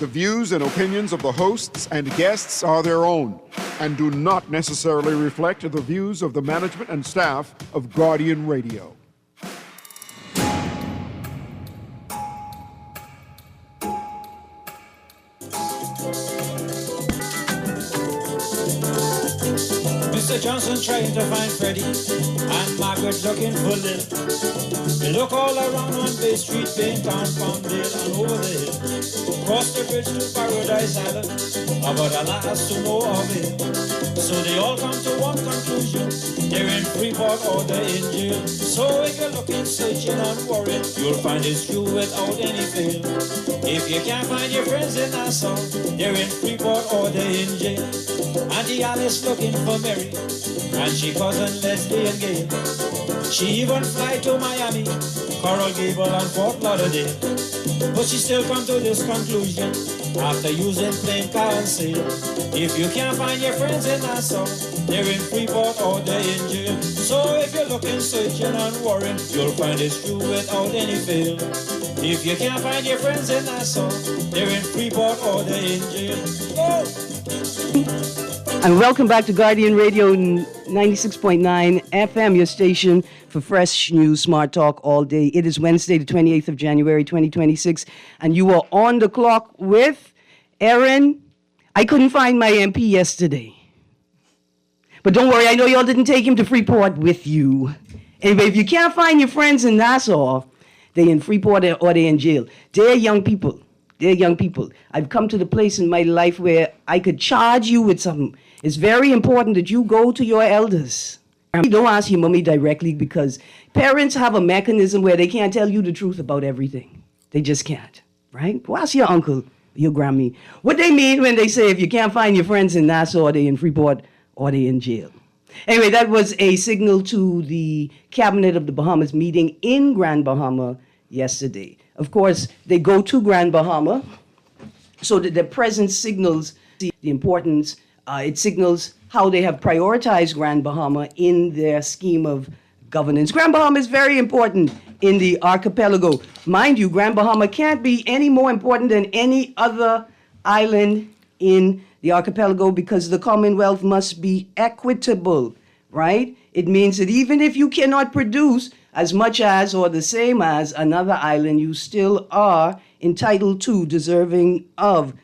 The views and opinions of the hosts and guests are their own and do not necessarily reflect the views of the management and staff of Guardian Radio. Mr. Johnson trying to find Freddie and Margaret looking for Lil. They look all around on Bay Street, Baintown, Palmdale and over the hill. Cross the bridge to Paradise Island, but alas to no avail. So they all come to one conclusion, they're in Freeport or they're in jail. So if you're looking, searching and worried, you'll find it's true without any fail. If you can't find your friends in Nassau, they're in Freeport or they're in jail. Auntie Alice looking for Mary, and she cousin Leslie and Gail. She even fly to Miami, Coral Gable and Fort Lauderdale. But she still come to this conclusion after using plain car and sail. If you can't find your friends in Nassau, they're in Freeport or they're in jail. So if you're looking, searching and worrying, you'll find it's true without any fail. If you can't find your friends in Nassau, they're in Freeport or they're in jail. Oh! And welcome back to Guardian Radio 96.9 FM, your station for fresh news, smart talk all day. It is Wednesday, the 28th of January, 2026, and you are on the clock with Erin. I couldn't find my MP yesterday. But don't worry, I know y'all didn't take him to Freeport with you. Anyway, if you can't find your friends in Nassau, they're in Freeport or they're in jail. They're young people. They're young people. I've come to the place in my life where I could charge you with something. It's very important that you go to your elders. Don't ask your mommy directly because parents have a mechanism where they can't tell you the truth about everything. They just can't, right? Go ask your uncle, your Grammy, what they mean when they say if you can't find your friends in Nassau, or they in Freeport, or they in jail. Anyway, that was a signal to the Cabinet of the Bahamas meeting in Grand Bahama yesterday. Of course, they go to Grand Bahama so that their presence signals the importance. It signals how they have prioritized Grand Bahama in their scheme of governance. Grand Bahama is very important in the archipelago. Mind you, Grand Bahama can't be any more important than any other island in the archipelago because the Commonwealth must be equitable, right? It means that even if you cannot produce as much as or the same as another island, you still are entitled to, deserving of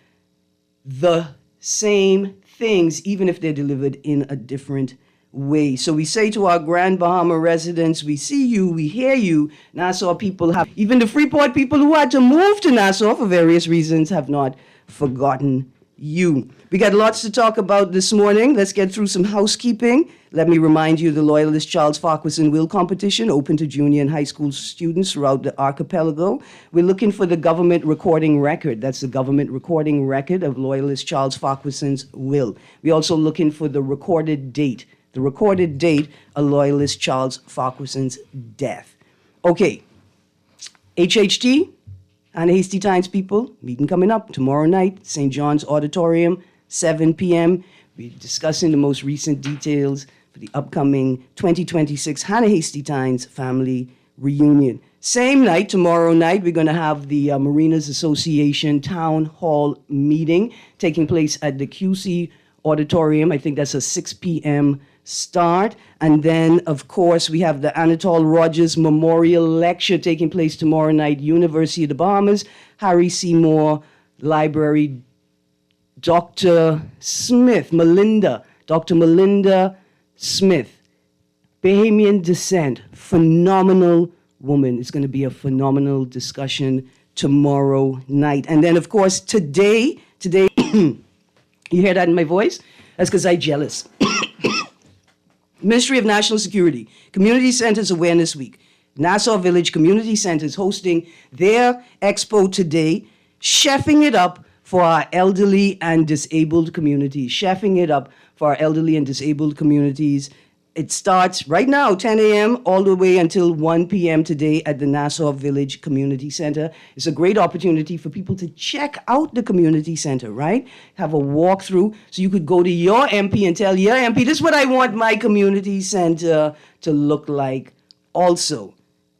the same things, even if they're delivered in a different way. So we say to our Grand Bahama residents, we see you, we hear you. Nassau people have, even the Freeport people who had to move to Nassau for various reasons have not forgotten you. We got lots to talk about this morning. Let's get through some housekeeping. Let me remind you the Loyalist Charles Farquharson Will Competition, open to junior and high school students throughout the archipelago. We're looking for the government recording record. That's the government recording record of Loyalist Charles Farquharson's will. We're also looking for the recorded date of Loyalist Charles Farquharson's death. Okay, HHT, and Hasty Times people, meeting coming up tomorrow night, St. John's Auditorium, 7 p.m. We're discussing the most recent details for the upcoming 2026 Hannah Hasty Times family reunion. Same night, tomorrow night, we're going to have the Marinas Association Town Hall meeting taking place at the QC Auditorium. I think that's a 6 p.m. start. And then, of course, we have the Anatole Rogers Memorial Lecture taking place tomorrow night, University of the Bahamas, Harry Seymour Library. Dr. Melinda Smith, Bahamian descent, phenomenal woman. It's going to be a phenomenal discussion tomorrow night. And then, of course, today, you hear that in my voice? That's because I'm jealous. Ministry of National Security, Community Centers Awareness Week. Nassau Village Community Centers hosting their expo today, chefing it up for our elderly and disabled communities. It starts right now, 10 a.m., all the way until 1 p.m. today at the Nassau Village Community Center. It's a great opportunity for people to check out the community center, right? Have a walkthrough so you could go to your MP and tell your MP, this is what I want my community center to look like also.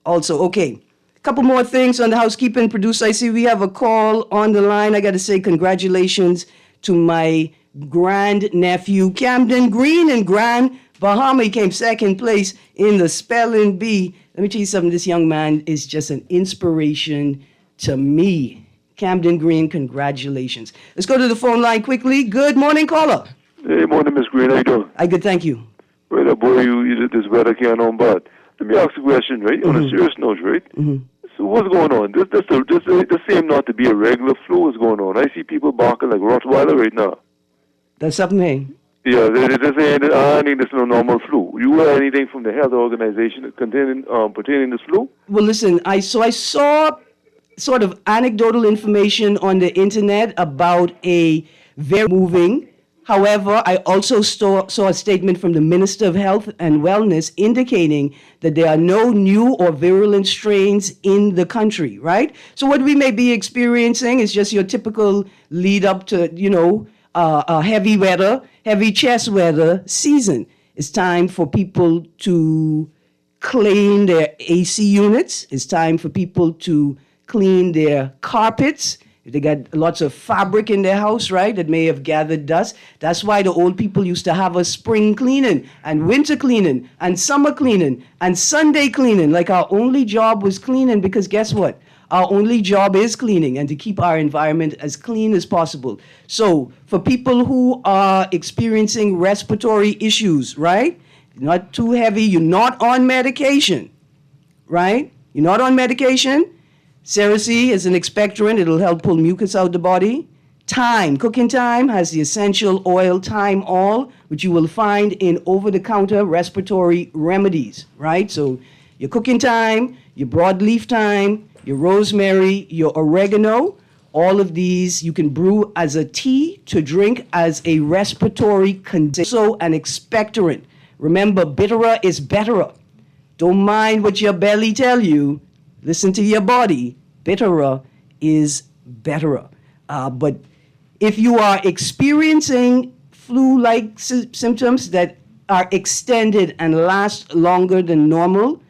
Okay, Couple more things on the housekeeping. Producer, I see we have a call on the line. I got to say congratulations to my grandnephew, Camden Greene in Grand Bahama. He came second place in the spelling bee. Let me tell you something. This young man is just an inspiration to me. Camden Greene, congratulations. Let's go to the phone line quickly. Good morning, caller. Hey, morning, Miss Greene. How you doing? I good, thank you. Well, boy, this weather can't on bad. Let me ask you a question, right? On a serious note, right? So what's going on? This seems not to be a regular flu. What's going on? I see people barking like Rottweiler right now. That's something, hey? Yeah, they're saying that I think this is a normal flu. You heard anything from the health organization pertaining this flu? Well, listen, I saw sort of anecdotal information on the internet about a very moving. However, I also saw a statement from the Minister of Health and Wellness indicating that there are no new or virulent strains in the country, right? So what we may be experiencing is just your typical lead up to, heavy weather, heavy chest weather season. It's time for people to clean their AC units. It's time for people to clean their carpets. They got lots of fabric in their house, right, that may have gathered dust. That's why the old people used to have a spring cleaning and winter cleaning and summer cleaning and Sunday cleaning. Like our only job was cleaning because guess what? Our only job is cleaning and to keep our environment as clean as possible. So for people who are experiencing respiratory issues, right, not too heavy, you're not on medication, right? You're not on medication. Cerasee is an expectorant. It'll help pull mucus out the body. Thyme, cooking thyme, has the essential oil thyme all, which you will find in over-the-counter respiratory remedies, right? So your cooking thyme, your broadleaf thyme, your rosemary, your oregano, all of these you can brew as a tea to drink as a respiratory conditioner. So an expectorant. Remember, bitterer is betterer. Don't mind what your belly tell you. Listen to your body. Bitterer is betterer. But if you are experiencing flu-like symptoms that are extended and last longer than normal,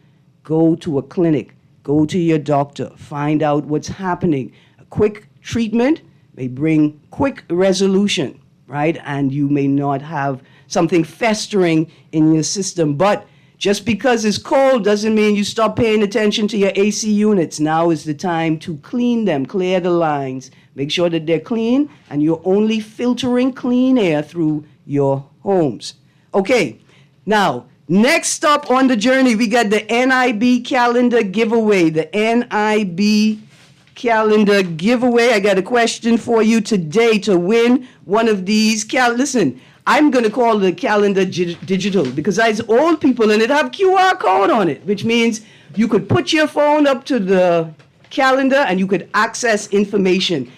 go to a clinic. Go to your doctor. Find out what's happening. A quick treatment may bring quick resolution, right? And you may not have something festering in your system. But just because it's cold doesn't mean you stop paying attention to your AC units. Now is the time to clean them, clear the lines, make sure that they're clean, and you're only filtering clean air through your homes. Okay, now, next stop on the journey, we got the NIB calendar giveaway. The NIB calendar giveaway. I got a question for you today to win one of these. Listen, I'm going to call the calendar digital because it's old people and it have QR code on it, which means you could put your phone up to the calendar and you could access information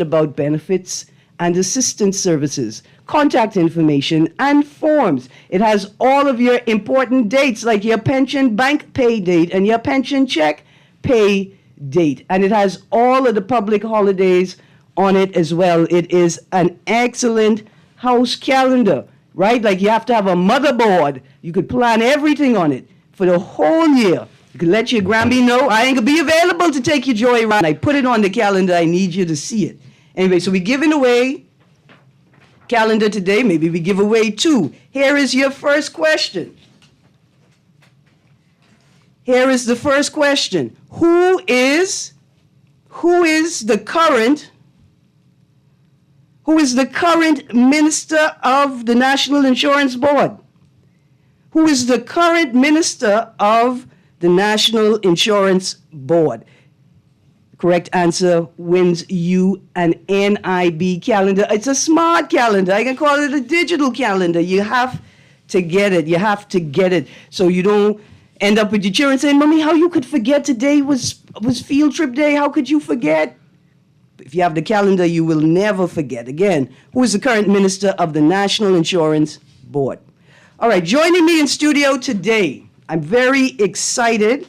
about benefits and assistance services, contact information, and forms. It has all of your important dates like your pension bank pay date and your pension check pay date. And it has all of the public holidays on it as well. It is an excellent house calendar, right? Like you have to have a motherboard. You could plan everything on it for the whole year. You could let your Grammy know, I ain't gonna be available to take your joy around. I put it on the calendar, I need you to see it. Anyway, so we're giving away calendar today. Maybe we give away two. Here is your first question. Here is the first question. Who is the current minister of the National Insurance Board? Who is the current minister of the National Insurance Board? Correct answer wins you an NIB calendar. It's a smart calendar. I can call it a digital calendar. You have to get it. You have to get it so you don't end up with your children saying, Mommy, how you could forget today was field trip day? How could you forget? If you have the calendar, you will never forget. Again, who is the current minister of the National Insurance Board? All right, joining me in studio today, I'm very excited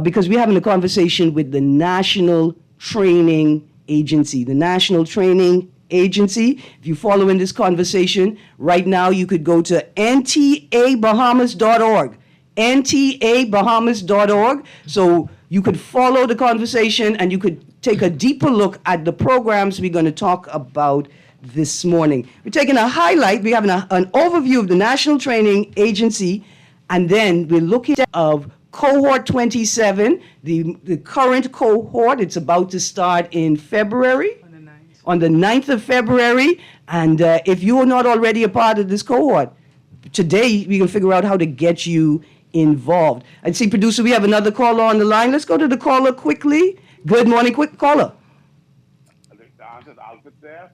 because we're having a conversation with the National Training Agency. The National Training Agency. If you're following this conversation, right now you could go to ntabahamas.org. ntabahamas.org. So you could follow the conversation and you could take a deeper look at the programs we're going to talk about this morning. We're taking a highlight. We're having an overview of the National Training Agency, and then we're looking at cohort 27, the current cohort. It's about to start in February. On the 9th of February. And if you are not already a part of this cohort, today we can figure out how to get you involved. I see, producer, we have another caller on the line. Let's go to the caller quickly. Good morning, quick caller. The answer is Alfred there.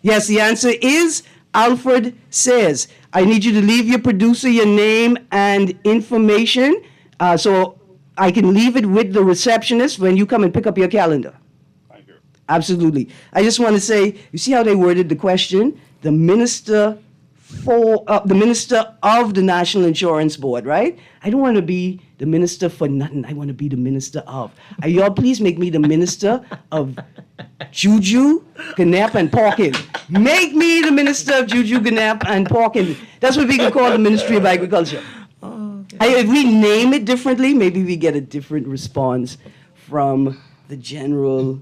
Yes, the answer is Alfred says. I need you to leave your producer your name and information so I can leave it with the receptionist when you come and pick up your calendar. Absolutely. I just want to say, you see how they worded the question? The minister of the National Insurance Board, right? I don't want to be the minister for nothing. I want to be the minister of. Y'all please make me the minister of Juju, Ganap, and Porkin. Make me the minister of Juju, Ganap, and Porkin. That's what we can call the Ministry of Agriculture. If we name it differently, maybe we get a different response from the general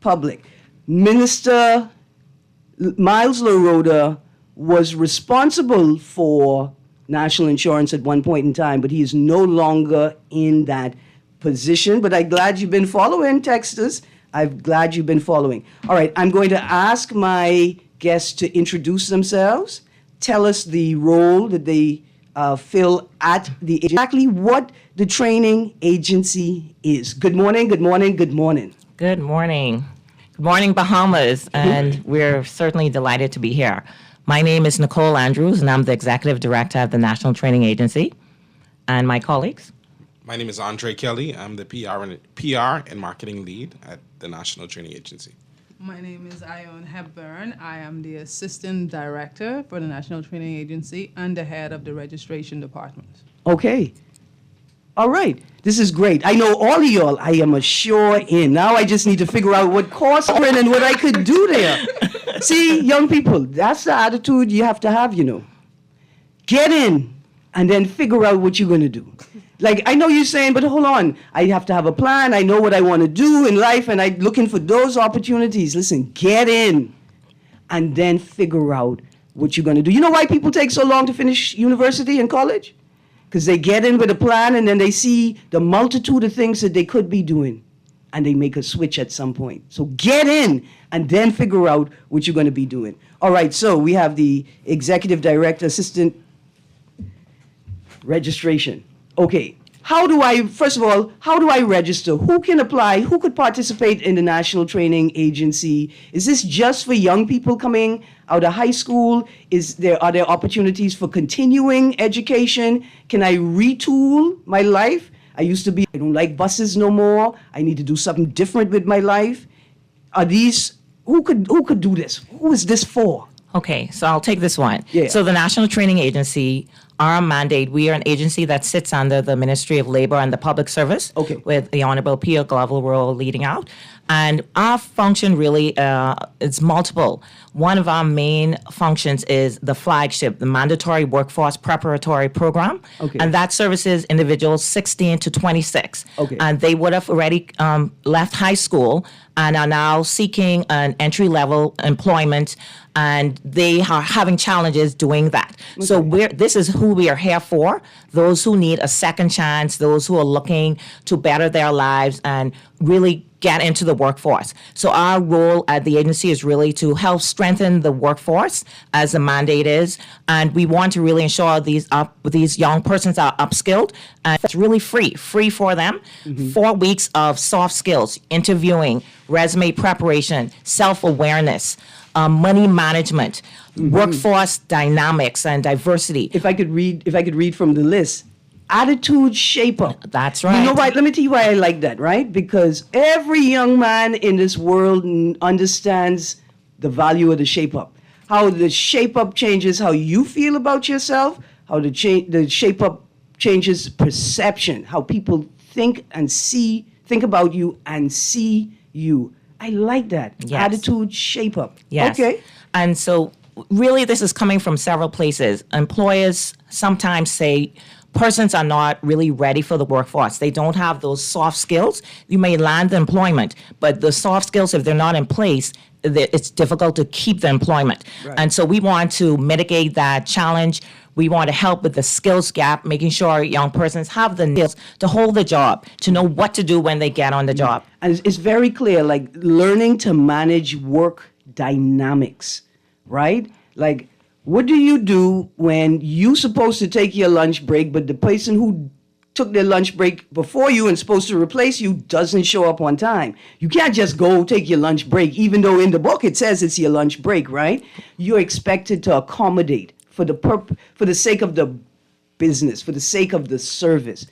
public. Minister Miles LaRoda was responsible for national insurance at one point in time, but he is no longer in that position. But I'm glad you've been following, Texas. I'm glad you've been following. All right, I'm going to ask my guests to introduce themselves, tell us the role that they fill at the exactly what the training agency is. Good morning, good morning, good morning. Good morning. Good morning, Bahamas, and we're certainly delighted to be here. My name is Nicole Andrews, and I'm the Executive Director of the National Training Agency. And my colleagues? My name is Andre Kelly. I'm the PR and Marketing Lead at the National Training Agency. My name is Ione Hepburn. I am the Assistant Director for the National Training Agency and the head of the Registration Department. Okay. All right. This is great. I know all of y'all. I am a sure in. Now I just need to figure out what course we're in and what I could do there. See, young people, that's the attitude you have to have, you know. Get in and then figure out what you're going to do. Like, I know you're saying, but hold on. I have to have a plan. I know what I want to do in life, and I'm looking for those opportunities. Listen, get in and then figure out what you're going to do. You know why people take so long to finish university and college? Because they get in with a plan and then they see the multitude of things that they could be doing and they make a switch at some point. So get in and then figure out what you're going to be doing. All right, so we have the Executive Director, Assistant Registration. Okay, first of all, how do I register? Who can apply? Who could participate in the National Training Agency? Is this just for young people coming out of high school? Are there opportunities for continuing education? Can I retool my life? I don't like buses no more. I need to do something different with my life. Who could do this? Who is this for? Okay, so I'll take this one. Yeah. So the National Training Agency, our mandate, we are an agency that sits under the Ministry of Labor and the Public Service, okay, with the Honorable Pia Glover leading out. And our function really is multiple. One of our main functions is the flagship, the Mandatory Workforce Preparatory Program. Okay. And that services individuals 16 to 26. Okay. And they would have already left high school and are now seeking an entry-level employment, and they are having challenges doing that. Okay. So this is who we are here for, those who need a second chance, those who are looking to better their lives and really get into the workforce. So our role at the agency is really to help strengthen the workforce, as the mandate is, and we want to really ensure these young persons are upskilled, and it's really free for them. 4 weeks of soft skills, interviewing, resume preparation, self-awareness, money management, workforce dynamics, and diversity. If I could read from the list. Attitude shaper. That's right. You know why? Let me tell you why I like that, right? Because every young man in this world understands the value of the shape up. How the shape up changes how you feel about yourself, how the shape up changes perception, how people think about you and see you. I like that. Yes. Attitude shape up. Yes. Okay. And so really this is coming from several places. Employers sometimes say, persons are not really ready for the workforce. They don't have those soft skills. You may land the employment, but the soft skills, if they're not in place, it's difficult to keep the employment. Right. And so we want to mitigate that challenge. We want to help with the skills gap, making sure young persons have the skills to hold the job, to know what to do when they get on the job. And it's very clear, like learning to manage work dynamics, right? Like, what do you do when you're supposed to take your lunch break, but the person who took their lunch break before you and supposed to replace you doesn't show up on time? You can't just go take your lunch break, even though in the book it says it's your lunch break, right? You're expected to accommodate for the sake of the business, for the sake of the service,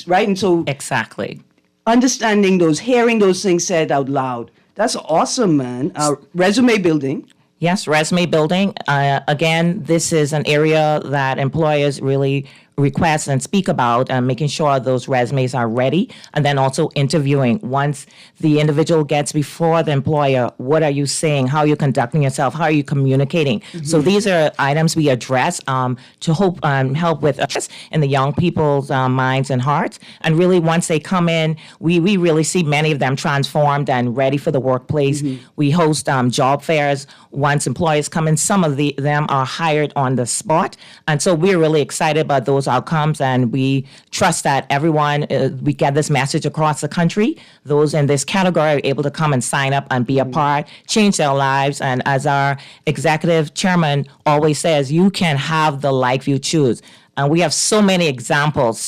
right? And so Exactly. understanding those, hearing those things said out loud, that's awesome, man. Resume building. Yes, resume building. Again, this is an area that employers really request and speak about, making sure those resumes are ready, and then also interviewing. Once the individual gets before the employer, what are you saying? How are you conducting yourself? How are you communicating? Mm-hmm. So these are items we address to help with us in the young people's minds and hearts. And really, once they come in, we really see many of them transformed and ready for the workplace. Mm-hmm. We host job fairs. Once employees come in, some of them are hired on the spot. And so we're really excited about those outcomes, and we trust that everyone, we get this message across the country. Those in this category are able to come and sign up and be a part, change their lives. And as our executive chairman always says, you can have the life you choose. And we have so many examples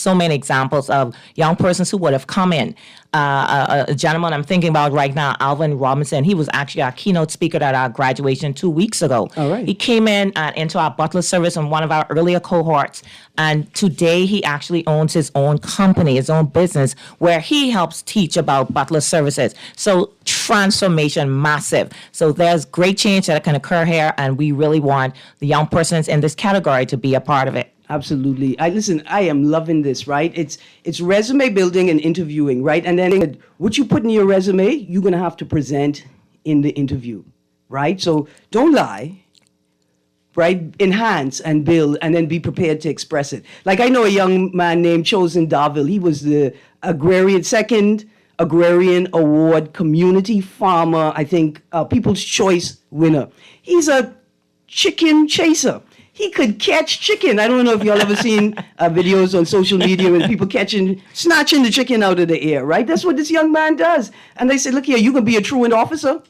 of young persons who would have come in. A gentleman I'm thinking about right now, Alvin Robinson, he was actually our keynote speaker at our graduation 2 weeks ago. All right. He came in into our butler service in one of our earlier cohorts. And today he actually owns his own company, his own business, where he helps teach about butler services. So transformation, massive. So there's great change that can occur here, and we really want the young persons in this category to be a part of it. Absolutely. I am loving this, right? It's resume building and interviewing, right? And then what you put in your resume, you're going to have to present in the interview, right? So don't lie, right? Enhance and build, and then be prepared to express it. Like, I know a young man named Chosen Darville. He was the second Agrarian Award Community Farmer, I think, People's Choice winner. He's a chicken chaser. He could catch chicken. I don't know if y'all ever seen videos on social media with people snatching the chicken out of the air, right? That's what this young man does. And they said, look here, you can be a truant officer.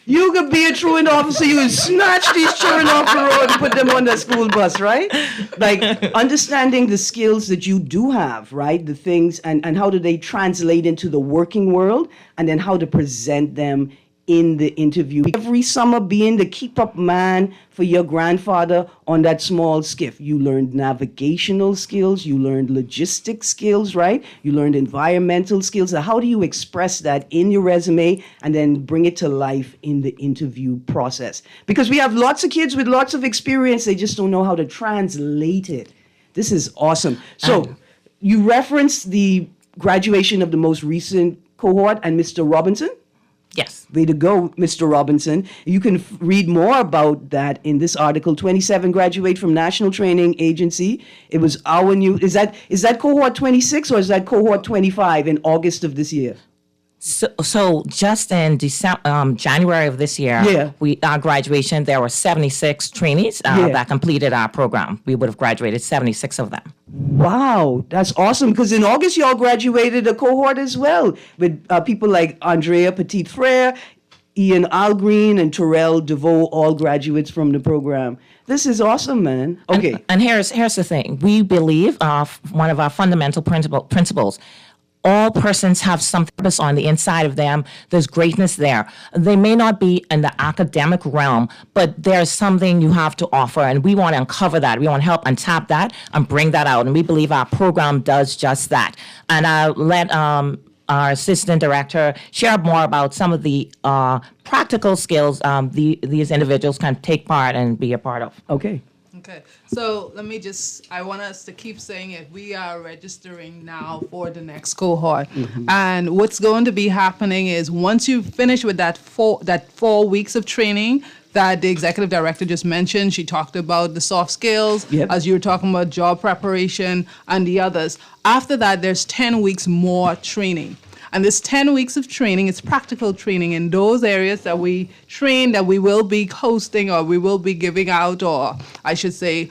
You could be a truant officer. You can snatch these children off the road and put them on the school bus, right? Like, understanding the skills that you do have, right? The things, and how do they translate into the working world, and then how to present them in the interview. Every summer being the keep-up man for your grandfather on that small skiff. You learned navigational skills, you learned logistic skills, right? You learned environmental skills. So how do you express that in your resume and then bring it to life in the interview process? Because we have lots of kids with lots of experience, they just don't know how to translate it. This is awesome. So you referenced the graduation of the most recent cohort and Mr. Robinson? Yes. Way to go, Mr. Robinson. You can read more about that in this article. 27 graduate from National Training Agency. It was our new, is that cohort 26 or is that cohort 25 in August of this year? So just in January of this year, our graduation, there were 76 trainees that completed our program. We would have graduated 76 of them. Wow, that's awesome. Because in August, y'all graduated a cohort as well with people like Andrea Petit-Frere, Ian Greene, and Terrell DeVoe, all graduates from the program. This is awesome, man. Okay. And here's the thing. We believe one of our fundamental principles. All persons have some purpose on the inside of them. There's greatness there. They may not be in the academic realm, but there's something you have to offer, and we want to uncover that. We want to help untap that and bring that out, and we believe our program does just that. And I'll let our assistant director share more about some of the practical skills these individuals can take part and be a part of. Okay. Okay, so I want us to keep saying it. We are registering now for the next cohort. Mm-hmm. And what's going to be happening is once you finish with that 4 weeks of training, that the executive director just mentioned. She talked about the soft skills, Yep. as you were talking about job preparation and the others. After that, there's 10 weeks more training. And this 10 weeks of training is practical training in those areas that we train, that we will be hosting or we will be giving out, or I should say,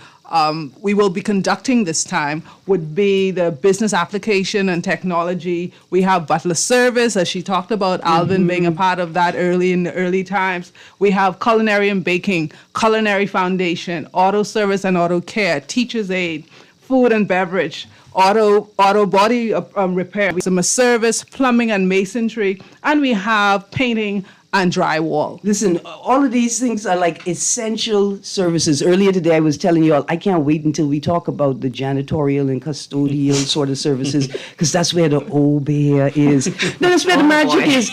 we will be conducting this time, would be the business application and technology. We have butler service, as she talked about, Alvin being a part of that in the early times. We have culinary and baking, culinary foundation, auto service and auto care, teacher's aid, food and beverage, auto body repair, some service, plumbing and masonry, and we have painting and drywall. Listen, all of these things are like essential services. Earlier today, I was telling you all, I can't wait until we talk about the janitorial and custodial sort of services, because that's where the old bear is. No, that's where the magic is.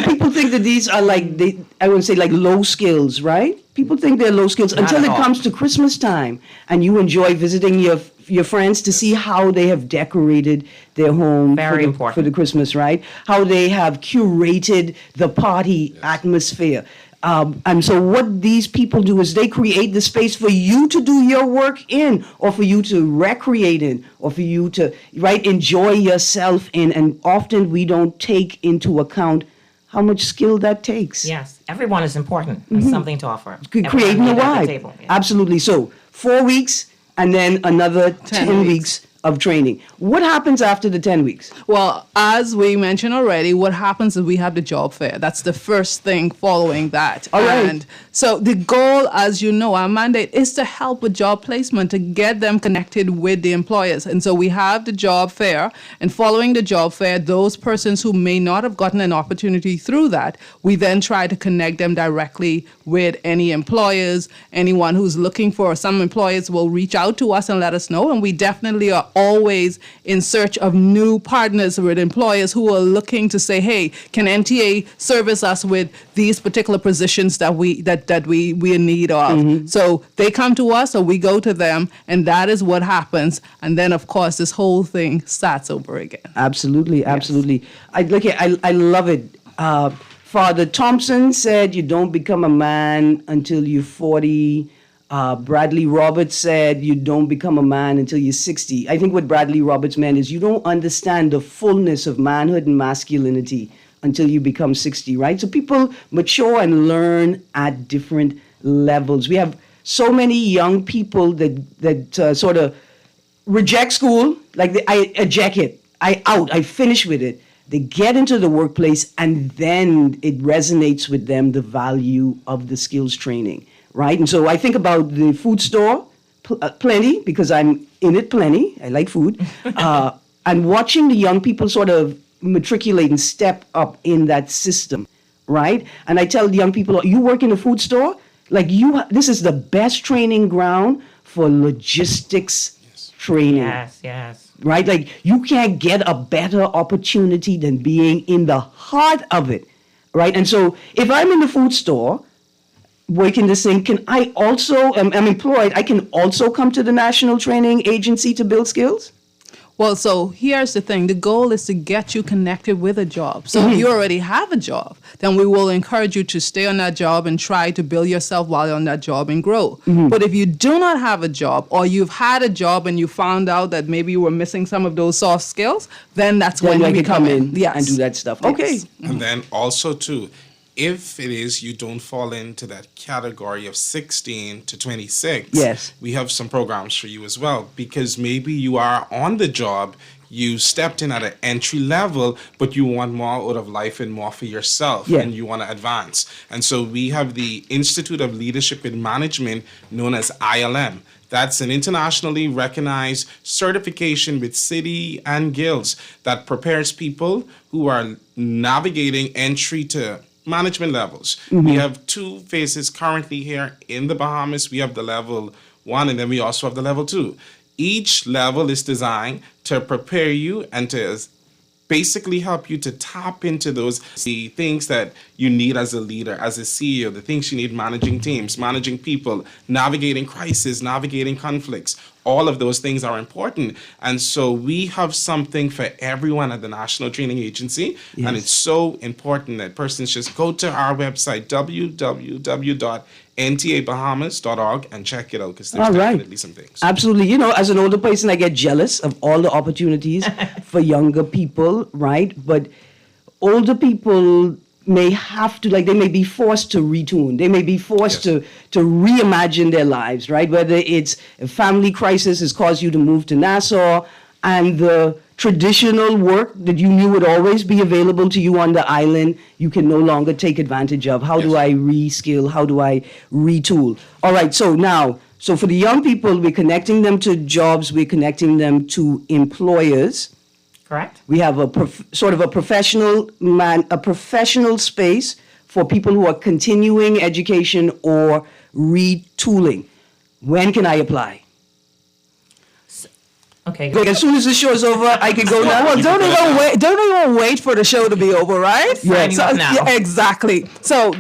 People think that these are like, I would say like low skills, right? People think they're low skills until it comes to Christmas time and you enjoy visiting your friends to see how they have decorated their home for the Christmas, right? How they have curated the party atmosphere. And so what these people do is they create the space for you to do your work in, or for you to recreate in, or for you to, right, enjoy yourself in. And often we don't take into account how much skill that takes. Yes, everyone is important. Has something to offer. Creating a vibe. Absolutely. So 4 weeks and then another 10 weeks of training. What happens after the 10 weeks? Well, as we mentioned already, what happens is we have the job fair. That's the first thing following that. All right. And so the goal, as you know, our mandate is to help with job placement, to get them connected with the employers. And so we have the job fair, and following the job fair, those persons who may not have gotten an opportunity through that, we then try to connect them directly with any employers, anyone who's looking for. Some employers will reach out to us and let us know, and we definitely are always in search of new partners with employers who are looking to say, hey, can NTA service us with these particular positions that we in need of? So they come to us or we go to them, and that is what happens. And then, of course, this whole thing starts over again. Absolutely. I love it. Father Thompson said you don't become a man until you're 40. Bradley Roberts said you don't become a man until you're 60. I think what Bradley Roberts meant is you don't understand the fullness of manhood and masculinity until you become 60, right? So people mature and learn at different levels. We have so many young people that sort of reject school, like I eject it, I finish with it. They get into the workplace and then it resonates with them the value of the skills training. Right? And so I think about the food store, plenty, because I'm in it plenty. I like food. And watching the young people sort of matriculate and step up in that system, right? And I tell the young people, you work in a food store, like this is the best training ground for logistics training. Yes. Right? Like you can't get a better opportunity than being in the heart of it, right? And so if I'm in the food store, working this thing, can I also, I'm employed, I can also come to the National Training Agency to build skills? Well, so here's the thing. The goal is to get you connected with a job. So if you already have a job, then we will encourage you to stay on that job and try to build yourself while you're on that job and grow. But if you do not have a job, or you've had a job and you found out that maybe you were missing some of those soft skills, then that's when you come in and do that stuff. Okay. And then also too, if it is you don't fall into that category of 16 to 26, yes, we have some programs for you as well, because maybe you are on the job, you stepped in at an entry level, but you want more out of life and more for yourself, and you want to advance. And so we have the Institute of Leadership and Management, known as ILM. That's an internationally recognized certification with city and guilds that prepares people who are navigating entry to management levels. We have 2 phases currently here in the Bahamas. We have the level 1, and then we also have the level 2. Each level is designed to prepare you and to basically help you to tap into the things that you need as a leader, as a CEO, the things you need managing teams, managing people, navigating crisis, navigating conflicts. all of those things are important. And so we have something for everyone at the National Training Agency. Yes. And it's so important that persons just go to our website, www.ntabahamas.org, and check it out, because there's definitely some things. Absolutely. You know, as an older person, I get jealous of all the opportunities for younger people, right? But older people may have to, like, they may be forced to retune. They may be forced to reimagine their lives, right? Whether it's a family crisis has caused you to move to Nassau, and the traditional work that you knew would always be available to you on the island, you can no longer take advantage of. How do I reskill? How do I retool? All right, so for the young people, we're connecting them to jobs, we're connecting them to employers. Correct. We have a professional space for people who are continuing education or retooling. When can I apply? Okay. As soon as the show is over, I can go now. Well, don't even wait for the show to be over, right? Sign you up now. Yeah, exactly. So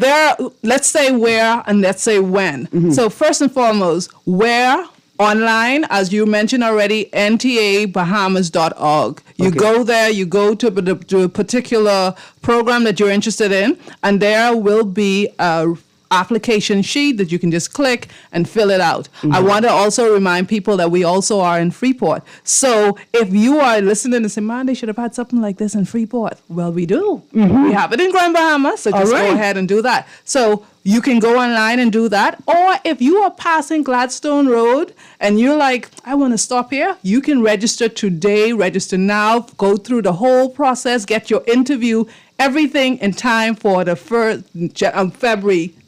let's say where and let's say when. Mm-hmm. So first and foremost, where online, as you mentioned already, ntabahamas.org. You go there, you go to a particular program that you're interested in, and there will be a application sheet that you can just click and fill it out. I want to also remind people that we also are in Freeport. So if you are listening and say, man, they should have had something like this in Freeport. Well, we do. We have it in Grand Bahama, so just go ahead and do that. So you can go online and do that. Or if you are passing Gladstone Road and you're like, I want to stop here, you can register today, register now, go through the whole process, get your interview, everything in time for the February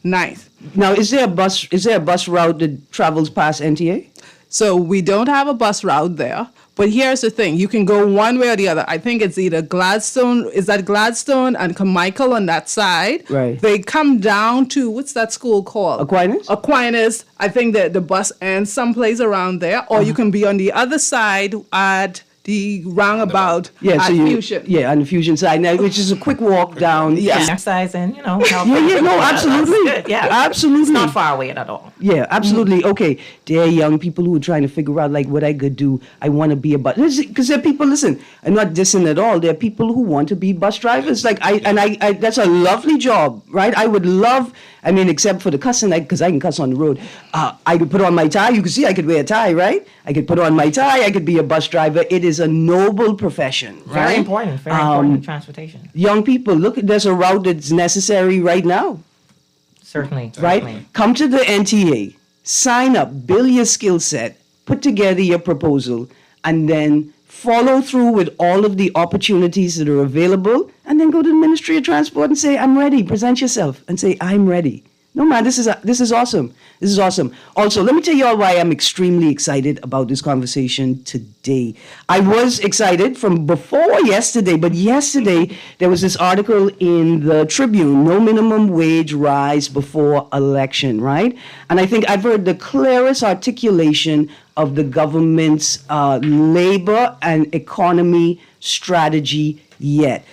9th. Now, is there a bus route that travels past NTA? So we don't have a bus route there. But here's the thing. You can go one way or the other. I think it's either Gladstone and Carmichael on that side. Right. They come down to, what's that school called? Aquinas. I think that the bus ends someplace around there. Or you can be on the other side at the roundabout at Fusion. Yeah, on the Fusion side, now, which is a quick walk down. Exercise and, help. Absolutely. Yeah, absolutely. It's not far away at all. Yeah, absolutely. Okay, there are young people who are trying to figure out, like, what I could do. I want to be a bus, because there are people, listen, I'm not dissing at all. There are people who want to be bus drivers. Like, I that's a lovely job, right? I would love, except for the cussing, because I can cuss on the road. I could put on my tie. You can see I could wear a tie, right? I could put on my tie. I could be a bus driver. It is a noble profession, right? Very important in transportation. Young people, look, there's a route that's necessary right now. Certainly. Right? Come to the NTA, sign up, build your skill set, put together your proposal, and then follow through with all of the opportunities that are available, and then go to the Ministry of Transport and say, I'm ready. Present yourself and say, I'm ready. No, man, this is awesome. This is awesome. Also, let me tell you all why I'm extremely excited about this conversation today. I was excited from before yesterday, but yesterday there was this article in the Tribune, no minimum wage rise before election, right? And I think I've heard the clearest articulation of the government's labor and economy strategy yet.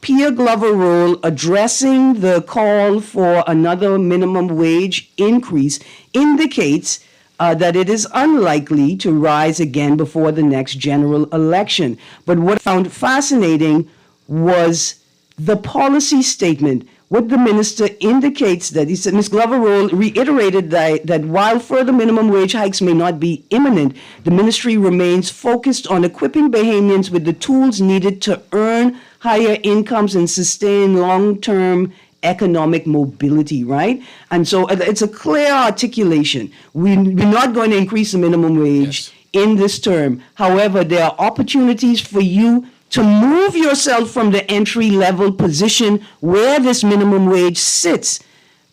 Pierre Glover role addressing the call for another minimum wage increase indicates that it is unlikely to rise again before the next general election. But what I found fascinating was the policy statement. What the minister indicates that, he said, Ms. Glover Roll reiterated that while further minimum wage hikes may not be imminent, the ministry remains focused on equipping Bahamians with the tools needed to earn higher incomes and sustain long-term economic mobility, right? And so it's a clear articulation. We're not going to increase the minimum wage in this term. However, there are opportunities for you to move yourself from the entry-level position where this minimum wage sits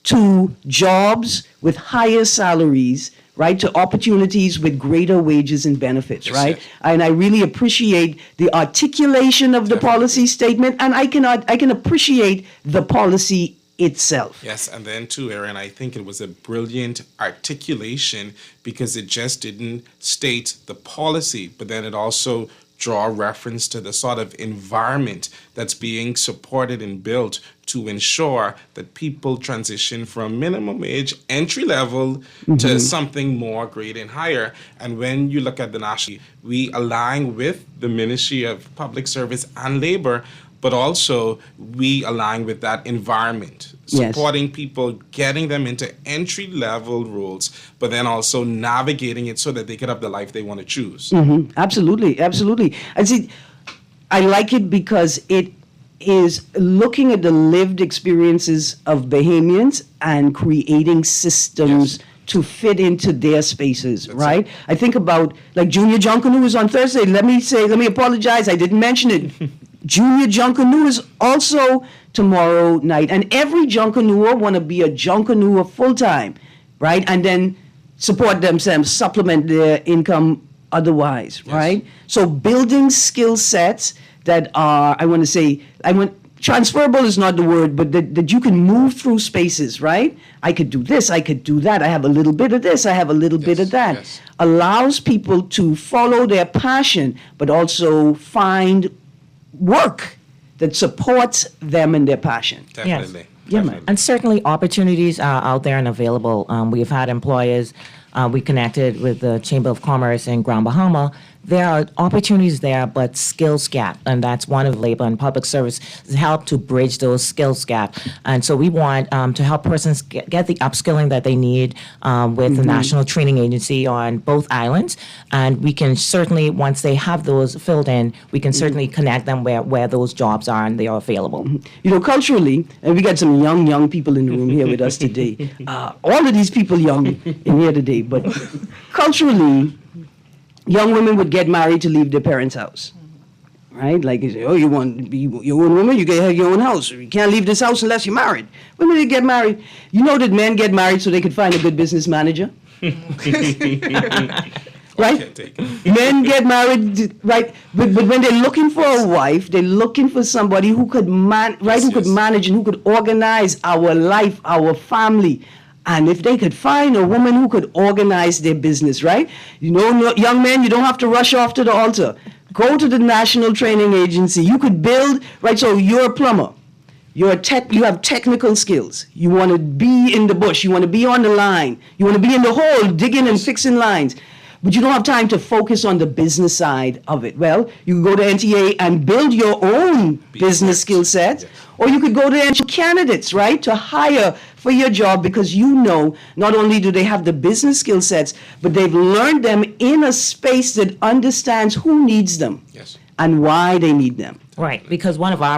to jobs with higher salaries, right, to opportunities with greater wages and benefits, right? Yes. And I really appreciate the articulation of the policy statement, and I can appreciate the policy itself. Yes, and then too, Erin, I think it was a brilliant articulation because it just didn't state the policy, but then it also draw reference to the sort of environment that's being supported and built to ensure that people transition from minimum wage entry level to something more great and higher. And when you look at the national, we align with the Ministry of Public Service and Labor, but also we align with that environment, supporting people, getting them into entry-level roles, but then also navigating it so that they can have the life they want to choose. Absolutely, absolutely. I see. I like it because it is looking at the lived experiences of Bahamians and creating systems to fit into their spaces, right? I think about, like, Junior Junkanoo is on Thursday. Let me apologize, I didn't mention it. Junior Junkanoo is also tomorrow night. And every Junkanooer want to be a Junkanooer full-time, right? And then support themselves, supplement their income otherwise, right? So building skill sets that are, transferable is not the word, but that you can move through spaces, right? I could do this, I could do that, I have a little bit of this, I have a little bit of that. Allows people to follow their passion, but also find work that supports them in their passion. Definitely. Yeah, man. And certainly opportunities are out there and available. We've had employers, we connected with the Chamber of Commerce in Grand Bahama. There are opportunities there, but skills gap, and that's one of labor and public service to help to bridge those skills gap. And so we want to help persons get the upskilling that they need with the National Training Agency on both islands. And we can certainly, once they have those filled in, we can certainly connect them where those jobs are and they are available. You know, culturally, and we got some young people in the room here with us today. All of these people young in here today, but culturally, young women would get married to leave their parents' house, right? Like, you say, oh, you want to be your own woman, you gotta have your own house. You can't leave this house unless you're married. Women they get married. You know that men get married so they could find a good business manager, right? Men get married, right? But when they're looking for a wife, they're looking for somebody who could could manage and who could organize our life, our family. And if they could find a woman who could organize their business, right? You know, young men, you don't have to rush off to the altar. Go to the National Training Agency. You could build, right? So you're a plumber. You have technical skills. You want to be in the bush. You want to be on the line. You want to be in the hole, digging and fixing lines. But you don't have time to focus on the business side of it. Well, you can go to NTA and build your own business skill set, or you could go to NTA candidates, right, to hire for your job because you know not only do they have the business skill sets, but they've learned them in a space that understands who needs them and why they need them. Right, because one of our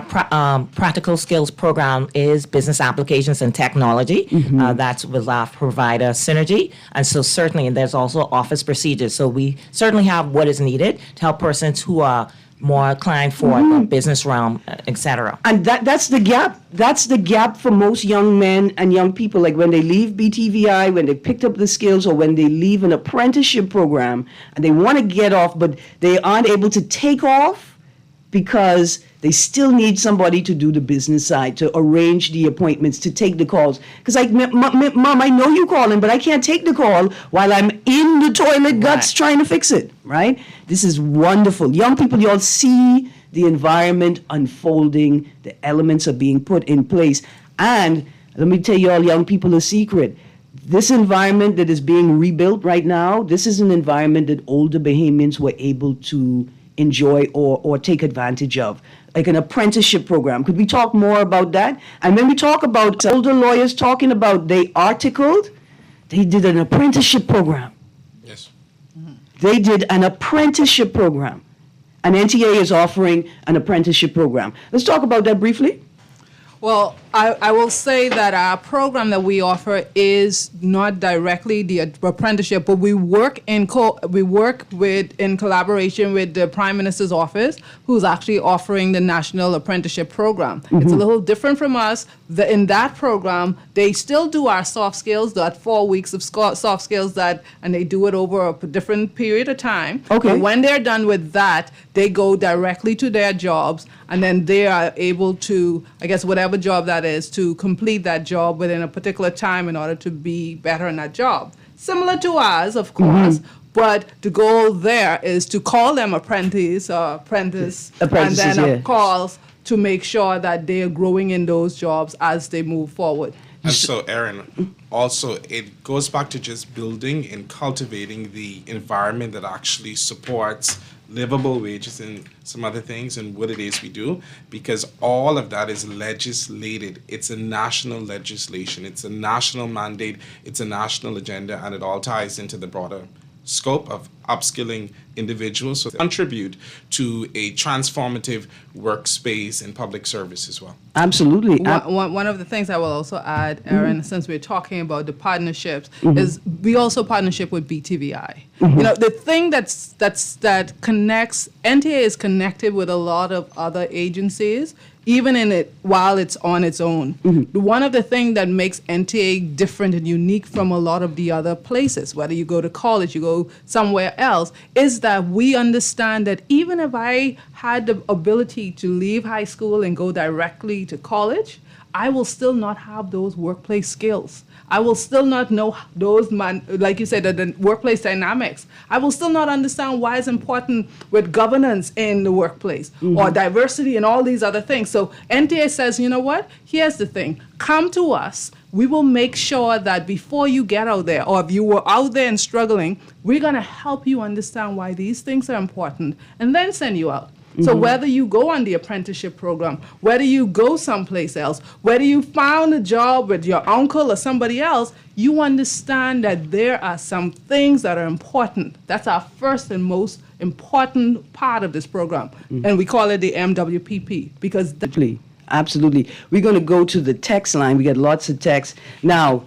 practical skills program is business applications and technology. That's with our provider Synergy. And so certainly, and there's also office procedures. So we certainly have what is needed to help persons who are more inclined for the business realm, et cetera. And that's the gap. That's the gap for most young men and young people. Like when they leave BTVI, when they picked up the skills, or when they leave an apprenticeship program and they want to get off, but they aren't able to take off because they still need somebody to do the business side, to arrange the appointments, to take the calls. Because like, Mom, I know you calling, but I can't take the call while I'm in the toilet guts trying to fix it, right? This is wonderful. Young people, you all see the environment unfolding, the elements are being put in place. And let me tell you all young people a secret. This environment that is being rebuilt right now, this is an environment that older Bahamians were able to enjoy or take advantage of, like an apprenticeship program. Could we talk more about that? And when we talk about older lawyers talking about they did an apprenticeship program. Yes. They did an apprenticeship program. And NTA is offering an apprenticeship program. Let's talk about that briefly. Well, I will say that our program that we offer is not directly the apprenticeship, but we work in collaboration with the Prime Minister's office, who's actually offering the National Apprenticeship Program. It's a little different from us. In that program, they still do our soft skills, that 4 weeks of soft skills and they do it over a different period of time. Okay. But when they're done with that, they go directly to their jobs, and then they are able to, I guess, whatever job that is, to complete that job within a particular time in order to be better in that job. Similar to ours, of course, But the goal there is to call them apprentice or apprentice, and then calls to make sure that they are growing in those jobs as they move forward. And so, Erin, also it goes back to just building and cultivating the environment that actually supports livable wages and some other things and what it is we do, because all of that is legislated. It's a national legislation. It's a national mandate. It's a national agenda, and it all ties into the broader scope of upskilling individuals to contribute to a transformative workspace and public service as well. Absolutely. One of the things I will also add, Erin, since we're talking about the partnerships, is we also partnership with BTVI. You know, the thing that connects, NTA is connected with a lot of other agencies, even in it while it's on its own. One of the things that makes NTA different and unique from a lot of the other places, whether you go to college, you go somewhere else, is that we understand that even if I had the ability to leave high school and go directly to college, I will still not have those workplace skills. I will still not know those, like you said, the workplace dynamics. I will still not understand why it's important with governance in the workplace or diversity and all these other things. So NTA says, you know what? Here's the thing. Come to us. We will make sure that before you get out there, or if you were out there and struggling, we're going to help you understand why these things are important and then send you out. So whether you go on the apprenticeship program, whether you go someplace else, whether you found a job with your uncle or somebody else, you understand that there are some things that are important. That's our first and most important part of this program. And we call it the MWPP because... Absolutely. We're going to go to the text line. We got lots of texts. Now,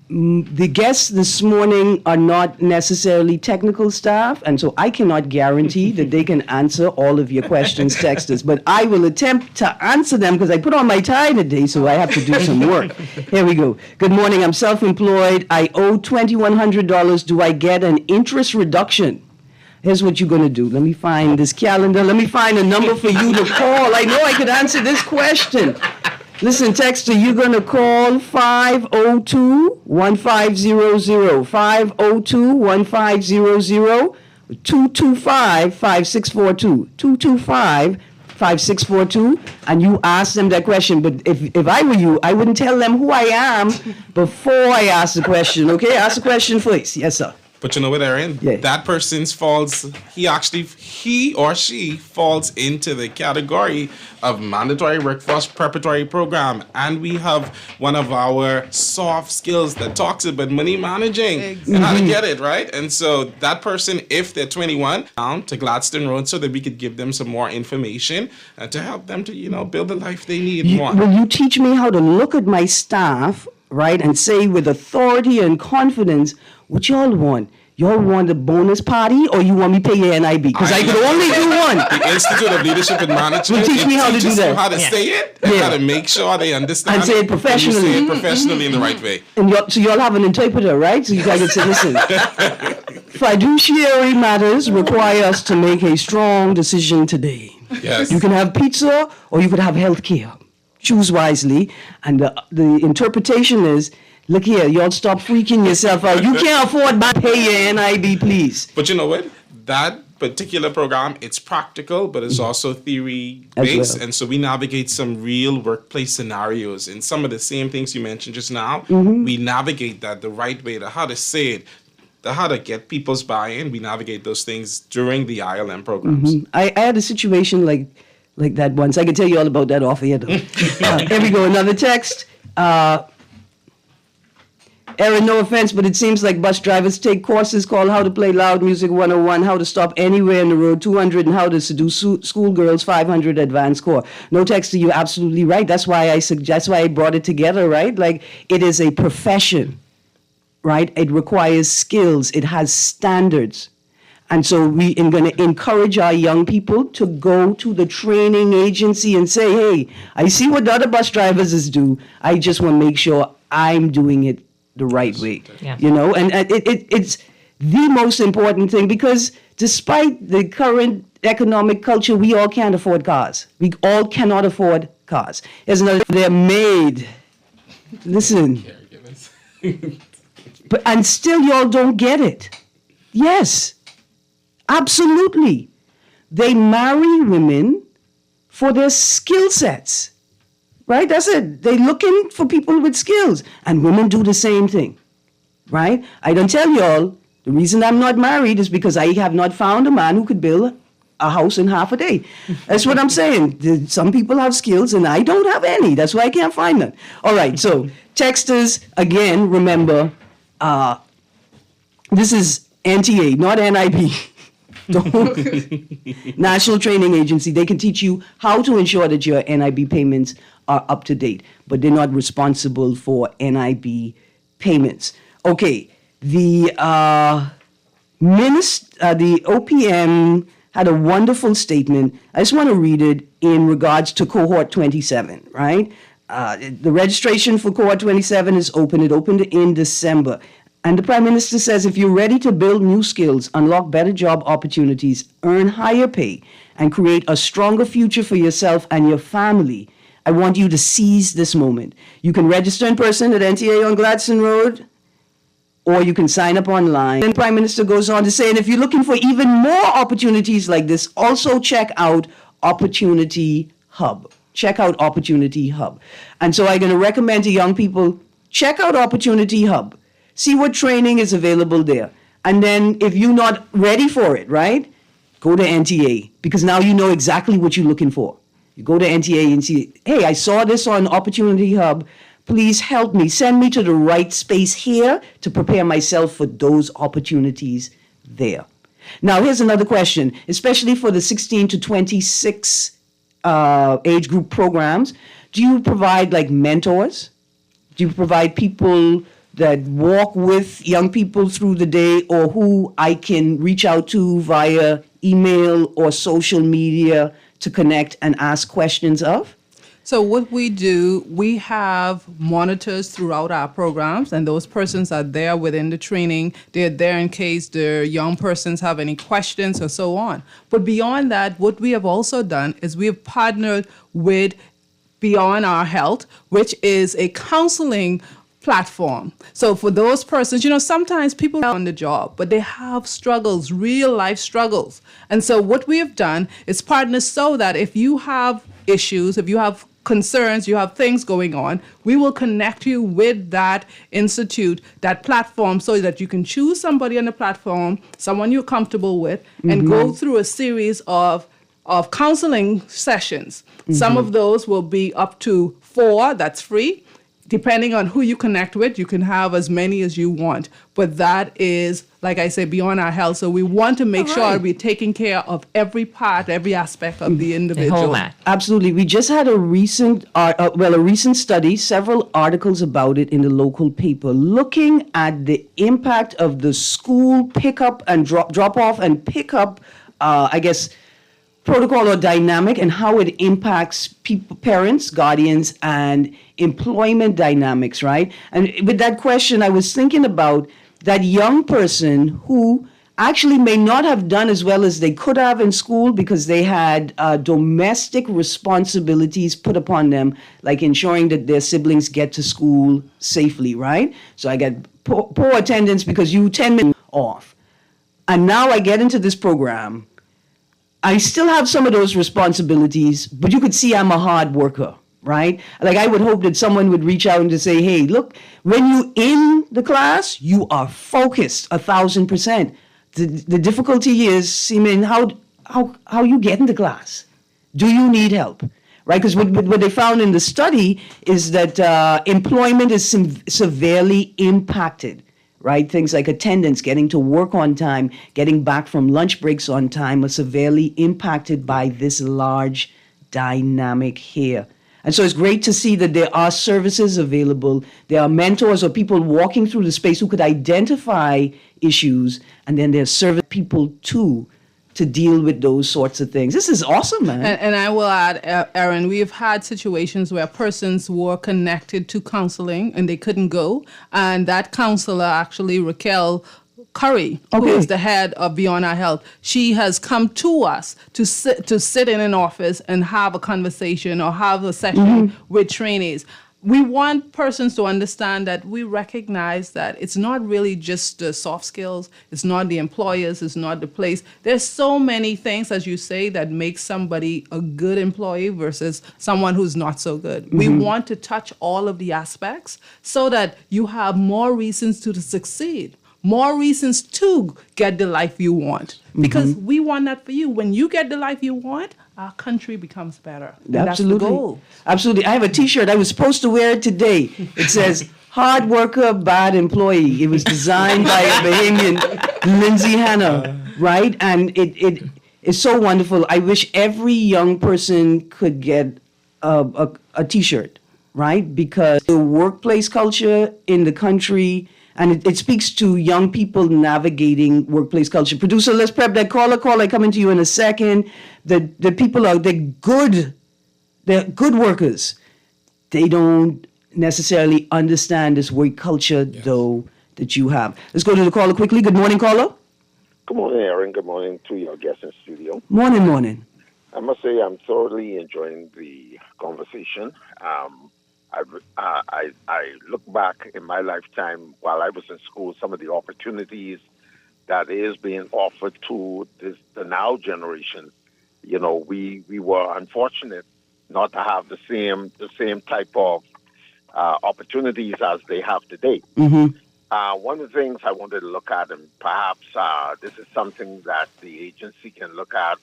the guests this morning are not necessarily technical staff, and so I cannot guarantee that they can answer all of your questions, text us. But I will attempt to answer them because I put on my tie today, so I have to do some work. Here we go. Good morning. I'm self-employed. I owe $2,100. Do I get an interest reduction? Here's what you're going to do. Let me find this calendar. Let me find a number for you to call. I know I could answer this question. Listen, texter, you're going to call 502-1500, 502-1500, 225-5642, 225-5642, and you ask them that question. But if I were you, I wouldn't tell them who I am before I ask the question, okay? Ask the question first. Yes, sir. But you know what, Erin? Yeah. That person he or she falls into the category of mandatory workforce preparatory program. And we have one of our soft skills that talks about money managing and how to get it, right? And so that person, if they're 21, down to Gladstone Road so that we could give them some more information and to help them to, build the life they need more. Will you teach me how to look at my staff, right, and say with authority and confidence what y'all want? Y'all want a bonus party, or you want me to pay your NIB? Because I could only do one. The Institute of Leadership and Management will teach me how to do that. How to say it, and how to make sure they understand. And say it professionally. And you say it professionally in the right way. And so y'all have an interpreter, right? So you guys can say, listen, fiduciary matters require us to make a strong decision today. Yes. You can have pizza, or you could have health care. Choose wisely. And the interpretation is, look here, y'all stop freaking yourself out. You can't afford to pay your NIB, please. But you know what? That particular program, it's practical, but it's also theory-based. And so we navigate some real workplace scenarios. And some of the same things you mentioned just now, we navigate that the right way, to how to say it, how to get people's buy-in. We navigate those things during the ILM programs. I had a situation like that once. I can tell you all about that off air, though. Here we go, another text. Erin, no offense, but it seems like bus drivers take courses called How to Play Loud Music 101, How to Stop Anywhere in the Road 200, and How to Seduce Schoolgirls 500 Advanced Core. No text to you, absolutely right. That's why I brought it together, right? Like, it is a profession, right? It requires skills. It has standards. And so we are going to encourage our young people to go to the training agency and say, hey, I see what the other bus drivers do. I just want to make sure I'm doing it the right way, and it's the most important thing, because despite the current economic culture, we all can't afford cars. We all cannot afford cars. Here's another, they're made. Listen. And still y'all don't get it. Yes, absolutely. They marry women for their skill sets, right? That's it. They're looking for people with skills, and women do the same thing, right? I don't tell y'all, the reason I'm not married is because I have not found a man who could build a house in half a day. That's what I'm saying. Some people have skills, and I don't have any. That's why I can't find them. All right, so texters, again, remember, this is NTA, not NIB. National Training Agency. They can teach you how to ensure that your NIB payments are up to date, but they're not responsible for NIB payments. Okay, the OPM had a wonderful statement. I just want to read it in regards to cohort 27, right? The registration for cohort 27 is open. It opened in December. And the Prime Minister says, if you're ready to build new skills, unlock better job opportunities, earn higher pay, and create a stronger future for yourself and your family, I want you to seize this moment. You can register in person at NTA on Gladstone Road, or you can sign up online. Then the Prime Minister goes on to say, and if you're looking for even more opportunities like this, also check out Opportunity Hub. Check out Opportunity Hub. And so I'm going to recommend to young people, check out Opportunity Hub. See what training is available there. And then if you're not ready for it, right, go to NTA, because now you know exactly what you're looking for. You go to NTA and see, hey, I saw this on Opportunity Hub. Please help me. Send me to the right space here to prepare myself for those opportunities there. Now, here's another question, especially for the 16 to 26 age group programs. Do you provide like mentors? Do you provide people that walk with young people through the day, or who I can reach out to via email or social media to connect and ask questions of? So what we do, we have monitors throughout our programs, and those persons are there within the training. They're there in case the young persons have any questions or so on. But beyond that, what we have also done is we have partnered with Beyond Our Health, which is a counseling platform. So for those persons, sometimes people are on the job, but they have struggles, real life struggles. And so what we have done is partner so that if you have issues, if you have concerns, you have things going on, we will connect you with that institute, that platform, so that you can choose somebody on the platform, someone you're comfortable with, and go through a series of counseling sessions. Some of those will be up to 4, that's free. Depending on who you connect with, you can have as many as you want. But that is, like I said, Beyond Our Health. So we want to make sure we're taking care of every part, every aspect of the individual. The whole lot. Absolutely. We just had a recent study, several articles about it in the local paper, looking at the impact of the school pickup and drop off and pickup, protocol or dynamic, and how it impacts people, parents, guardians, and employment dynamics, right? And with that question, I was thinking about that young person who actually may not have done as well as they could have in school because they had domestic responsibilities put upon them, like ensuring that their siblings get to school safely, right? So I get poor attendance because you 10 minutes off. And now I get into this program. I still have some of those responsibilities, but you could see I'm a hard worker, right? Like I would hope that someone would reach out and to say, hey, look, when you in the class, you are focused 1,000%. The difficulty is, how you get into class? Do you need help? Right? Because what they found in the study is that employment is severely impacted. Right? Things like attendance, getting to work on time, getting back from lunch breaks on time are severely impacted by this large dynamic here. And so it's great to see that there are services available. There are mentors or people walking through the space who could identify issues, and then there's service people too to deal with those sorts of things. This is awesome, man. And I will add, Erin, we've had situations where persons were connected to counseling and they couldn't go. And that counselor, actually, Raquel Curry, who is the head of Beyond Our Health, she has come to us to sit in an office and have a conversation or have a session with trainees. we want persons to understand that we recognize that it's not really just the soft skills, it's not the employers, it's not the place. There's so many things, as you say, that make somebody a good employee versus someone who's not so good. We want to touch all of the aspects so that you have more reasons to succeed, more reasons to get the life you want. Because we want that for you. When you get the life you want, our country becomes better. And Absolutely. That's the goal. Absolutely. I have a T-shirt. I was supposed to wear it today. It says, hard worker, bad employee. It was designed by a Bahamian, Lindsay Hanna, right? And it is so wonderful. I wish every young person could get a T-shirt, right? Because the workplace culture in the country, and it speaks to young people navigating workplace culture. Producer, let's prep that caller. Caller, coming to you in a second. The people they're good workers. They don't necessarily understand this work culture, though, that you have. Let's go to the caller quickly. Good morning, caller. Good morning, Erin. Good morning to your guest in studio. Morning. I must say I'm thoroughly enjoying the conversation. I look back in my lifetime while I was in school, some of the opportunities that is being offered to the now generation. You know, we were unfortunate not to have the same type of opportunities as they have today. One of the things I wanted to look at, and perhaps this is something that the agency can look at.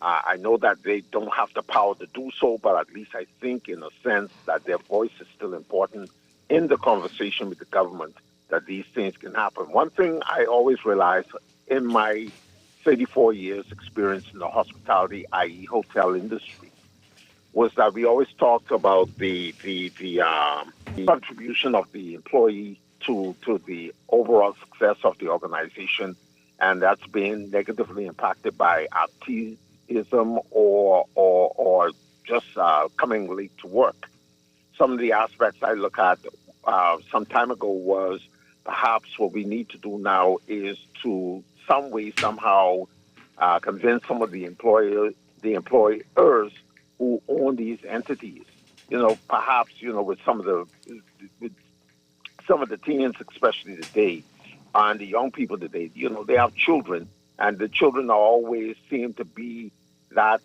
I know that they don't have the power to do so, but at least I think in a sense that their voice is still important in the conversation with the government, that these things can happen. One thing I always realized in my 34 years experience in the hospitality, i.e. hotel industry, was that we always talked about the contribution of the employee to the overall success of the organization, and that's being negatively impacted by absenteeism or just coming late to work. Some of the aspects I look at some time ago was perhaps what we need to do now is to some way, somehow convince some of the employers who own these entities. You know, perhaps, with some of the teens, especially today, and the young people today, they have children, and the children always seem to be that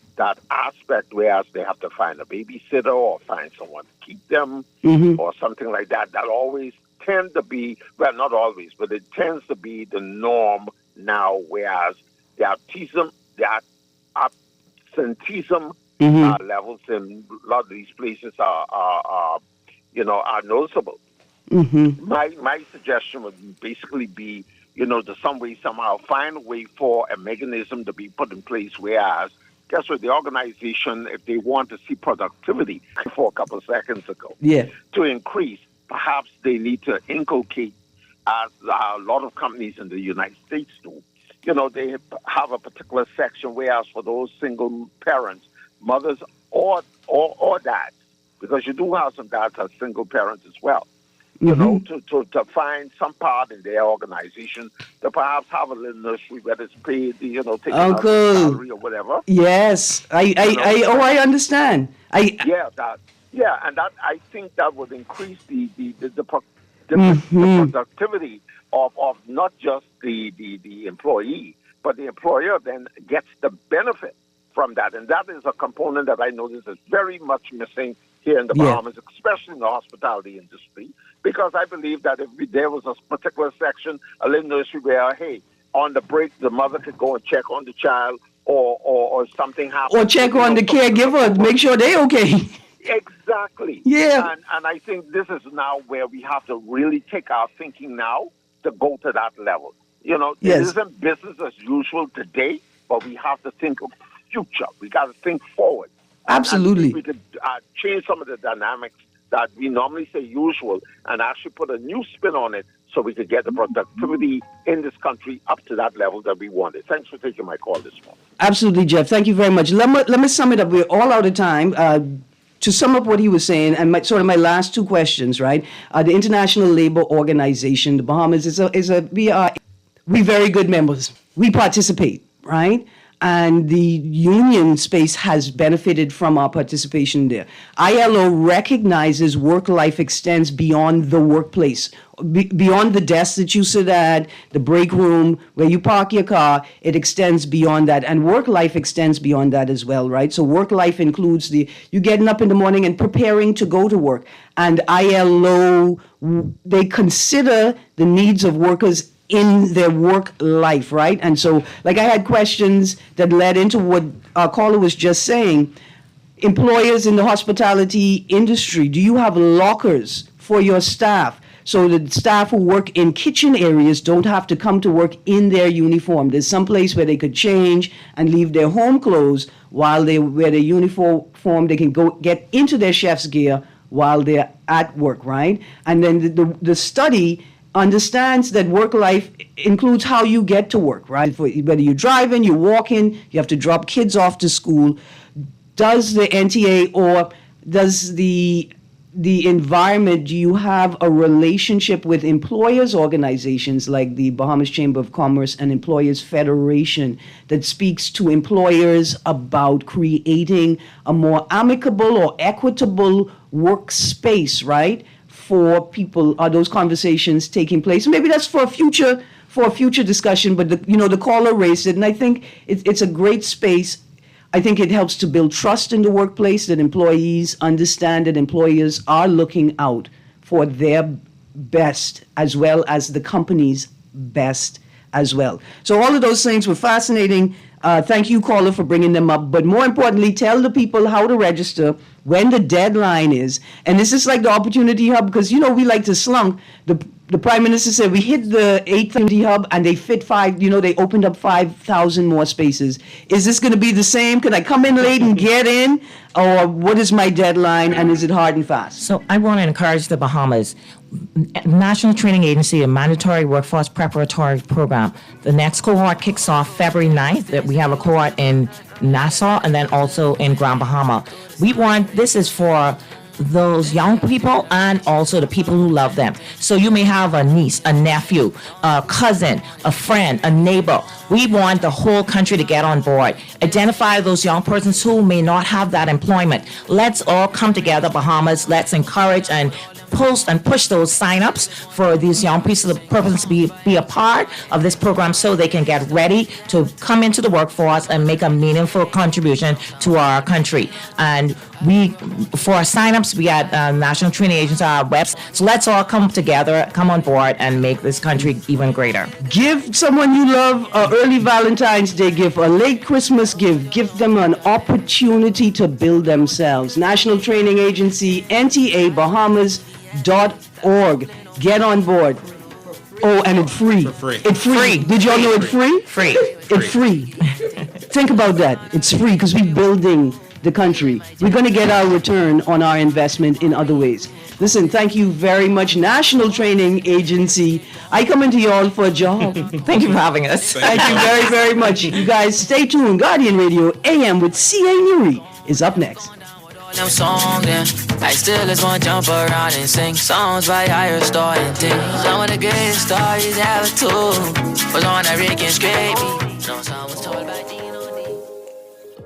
aspect, whereas they have to find a babysitter or find someone to keep them or something like that. That always tend to be, well, not always, but it tends to be the norm now, whereas the absenteeism levels in a lot of these places are noticeable. My suggestion would basically be, to some way, somehow find a way for a mechanism to be put in place, whereas, guess what, the organization, if they want to see productivity for a couple of seconds ago, to increase, perhaps they need to inculcate, as a lot of companies in the United States do. They have a particular section, whereas for those single parents, mothers or dads, because you do have some dads as single parents as well, to find some part in their organization to perhaps have a little nursery where it's paid, taking out a salary or whatever. Yes, I understand. And that I think that would increase the productivity of not just the employee, but the employer then gets the benefit from that. And that is a component that I notice is very much missing here in the Bahamas, especially in the hospitality industry, because I believe that if there was a particular section, a little nursery where, hey, on the break, the mother could go and check on the child or something happens. Or check on the caregiver, make sure they're okay. Exactly. Yeah. And I think this is now where we have to really take our thinking now to go to that level. It isn't business as usual today, but we have to think of future. We got to think forward. Absolutely. And we could change some of the dynamics that we normally say usual and actually put a new spin on it so we could get the productivity in this country up to that level that we wanted. Thanks for taking my call this morning. Absolutely, Jeff. Thank you very much. Let me sum it up. We're all out of time. To sum up what he was saying, and my last two questions, right? The International Labor Organization, the Bahamas, we very good members. We participate, right? and the union space has benefited from our participation there. ILO recognizes work life extends beyond the workplace, beyond the desk that you sit at, the break room, where you park your car. It extends beyond that, and work life extends beyond that as well, right? So work life includes you getting up in the morning and preparing to go to work. And ILO, they consider the needs of workers in their work life, right? And so, like, I had questions that led into what our caller was just saying. Employers in the hospitality industry, do you have lockers for your staff so that staff who work in kitchen areas don't have to come to work in their uniform? There's some place where they could change and leave their home clothes while they wear their uniform. They can go get into their chef's gear while they're at work, right? And then the study understands that work life includes how you get to work, right? Whether you're driving, you're walking, you have to drop kids off to school. Does the NTA or does the environment, do you have a relationship with employers organizations like the Bahamas Chamber of Commerce and Employers Federation that speaks to employers about creating a more amicable or equitable workspace, right? For people, are those conversations taking place? Maybe that's for a future discussion. But the caller raised it, and I think it's a great space. I think it helps to build trust in the workplace, that employees understand that employers are looking out for their best as well as the company's best as well. So all of those things were fascinating. Thank you, caller, for bringing them up. But more importantly, tell the people how to register, when the deadline is. And this is like the Opportunity Hub, because, we like to slunk. The Prime Minister said we hit the 8th Hub and they fit they opened up 5,000 more spaces. Is this going to be the same? Can I come in late and get in? Or what is my deadline, and is it hard and fast? So I want to encourage the Bahamas. National Training Agency, a mandatory workforce preparatory program. The next cohort kicks off February 9th. We have a cohort in Nassau and then also in Grand Bahama. This is for those young people and also the people who love them. So you may have a niece, a nephew, a cousin, a friend, a neighbor. We want the whole country to get on board. Identify those young persons who may not have that employment. Let's all come together, Bahamas. Let's encourage and post and push those sign-ups for these young people to be a part of this program so they can get ready to come into the workforce and make a meaningful contribution to our country. And for our sign-ups, we got National Training Agency, our website. So let's all come together, come on board, and make this country even greater. Give someone you love an early Valentine's Day gift, a late Christmas gift. Give them an opportunity to build themselves. National Training Agency, NTA, Bahamas.org. Get on board. Oh, and it's free. For free. It's free. Did y'all know it's free? Free. It's free. Think about that. It's free because we're building the country. We're going to get our return on our investment in other ways. Listen, thank you very much, National Training Agency. I come into y'all for a job. Thank you for having us. Thank you very, very much. You guys stay tuned. Guardian Radio AM with C.A. Nuri is up next. Them song, then I still just wanna jump around and sing songs by higher star and things. Some of the greatest stories ever told was on that Rick and Scrape. No song was told by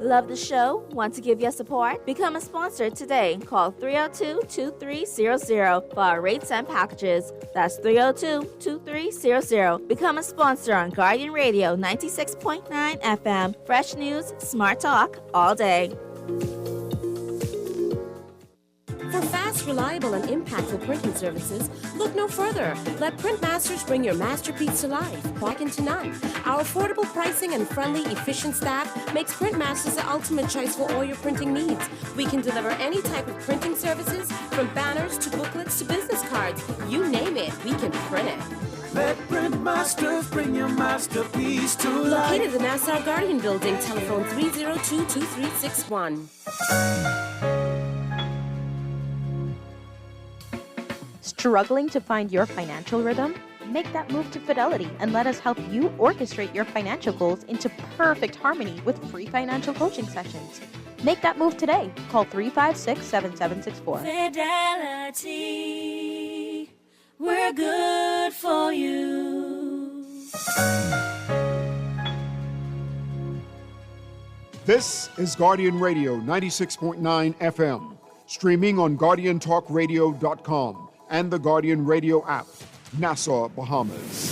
Love the show? Want to give your support? Become a sponsor today. Call 302-2300 for our rates and packages. That's 302-2300. Become a sponsor on Guardian Radio 96.9 FM. Fresh news, smart talk, all day. For fast, reliable, and impactful printing services, look no further. Let Printmasters bring your masterpiece to life, second to none. Our affordable pricing and friendly, efficient staff makes Printmasters the ultimate choice for all your printing needs. We can deliver any type of printing services, from banners to booklets to business cards. You name it, we can print it. Let Printmasters bring your masterpiece to life. Located in the Nassau Guardian Building, telephone 302-2361. Struggling to find your financial rhythm? Make that move to Fidelity and let us help you orchestrate your financial goals into perfect harmony with free financial coaching sessions. Make that move today. Call 356-7764. Fidelity, we're good for you. This is Guardian Radio 96.9 FM, streaming on GuardianTalkRadio.com and the Guardian Radio app, Nassau, Bahamas.